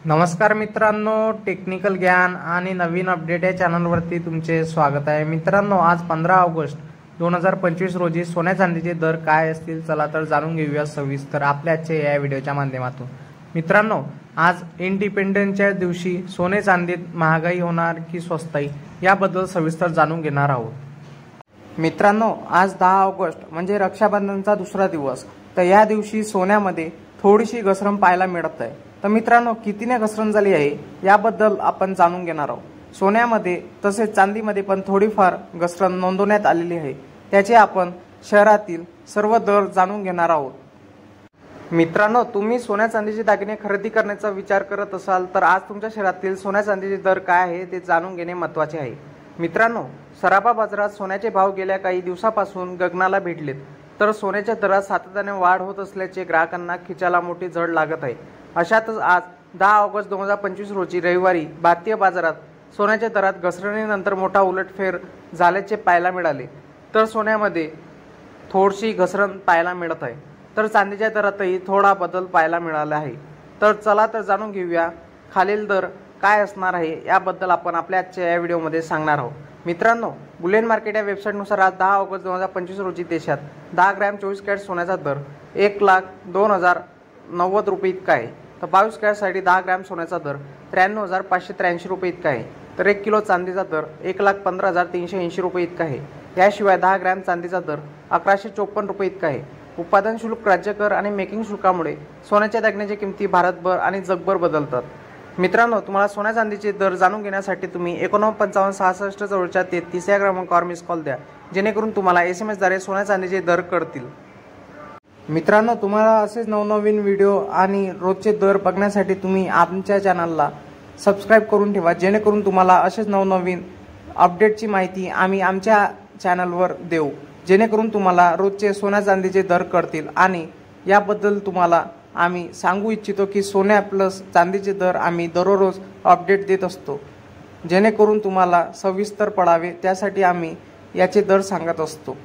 नमस्कार मित्रांनो, टेक्निकल ज्ञान आणि नवीन अपडेट या चॅनलवरती तुमचे स्वागत आहे। मित्रांनो, आज 15 ऑगस्ट 2025 रोजी सोन्या चांदीचे दर काय असतील चला तर जाणून घेऊया सविस्तर आपल्या आजच्या या व्हिडिओच्या माध्यमातून। मित्रांनो, आज इंडिपेंडन्सच्या दिवशी सोने चांदीत महागाई होणार की स्वस्ताई याबद्दल सविस्तर जाणून घेणार आहोत। मित्रांनो, आज 10 ऑगस्ट म्हणजे रक्षाबंधनचा दुसरा दिवस, तर या दिवशी सोन्यामध्ये थोडीशी घसरण पाहायला मिळत आहे। तर मित्रांनो, कितीने घसरण झाली आहे याबद्दल आपण जाणून घेणार आहोत। सोन्यामध्ये तसेच चांदीमध्ये पण थोडीफार घसरण नोंदवण्यात आलेली आहे, त्याचे आपण शहरातील सर्व दर जाणून घेणार आहोत। मित्रांनो, तुम्ही सोन्या चांदीचे दागिने खरेदी करण्याचा विचार करत असाल तर आज तुमच्या शहरातील सोन्या चांदीचे दर काय आहे ते जाणून घेणे महत्त्वाचे आहे। मित्रांनो, सराफा बाजारात सोन्याचे भाव गेल्या काही दिवसापासून गगनाला भिडलेत, तर सोन्याच्या दरात सातत्याने वाढ होत असल्याचे ग्राहकांना खिचाला मोठी झळ लागत आहे। अशातच आज 10 ऑगस्ट 2025 रोजी रविवारी भारतीय बाजारात सोन्याच्या दरात घसरणीनंतर मोठा उलटफेर झाल्याचे पाहायला मिळाले, तर सोन्यामध्ये थोडीशी घसरण पाहायला मिळत आहे, तर चांदीच्या दरातही थोडा बदल पाहायला मिळाला आहे। तर चला तर जाणून घेऊया खालील दर काय असणार आहे याबद्दल आपण आपल्या आजच्या या व्हिडिओमध्ये सांगणार आहोत। मित्रांनो, बुलियन मार्केट या वेबसाईटनुसार आज 10 ऑगस्ट 2025 रोजी देशात 10 ग्रॅम 24 कॅरेट सोन्याचा दर 1,02,090 रुपये इतका आहे, तर 22 कॅरेटसाठी 10 ग्रॅम सोन्याचा दर 93,583 रुपये इतका आहे, तर 1 किलो चांदीचा दर 1,15,380 रुपये इतका आहे। याशिवाय 10 ग्रॅम चांदीचा दर 1,154 रुपये इतका आहे। उत्पादन शुल्क, राज्य कर आणि मेकिंग शुल्कामुळे सोन्याच्या दागिन्याच्या किमती भारतभर आणि जगभर बदलतात। मित्रांनो, तुम्हाला सोन्या चांदीचे दर जाणून घेण्यासाठी तुम्ही 495566 जवळच्या 33 या क्रमांकावर मिस कॉल द्या, जेणेकरून तुम्हाला SMS द्वारे सोन्या चांदीचे दर कळतील। मित्रांनो, तुम्हाला असेच नवनवीन व्हिडिओ आणि रोजचे दर बघण्यासाठी तुम्ही आमच्या चॅनलला सबस्क्राईब करून ठेवा, जेणेकरून तुम्हाला असेच नवनवीन अपडेटची माहिती आम्ही आमच्या चॅनलवर देऊ, जेणेकरून तुम्हाला रोजचे सोन्या चांदीचे दर कळतील। आणि याबद्दल तुम्हाला आम्ही सांगू इच्छितो की सोन्या प्लस चांदीचे दर आम्ही दररोज अपडेट देत असतो, जेणेकरून तुम्हाला सविस्तर पडावे त्यासाठी आम्ही याचे दर सांगत असतो।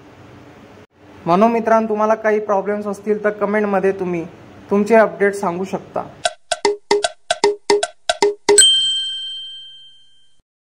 म्हणून मित्रांनो, तुम्हाला काही प्रॉब्लेम्स असतील तर कमेंटमध्ये तुम्ही तुमचे अपडेट सांगू शकता।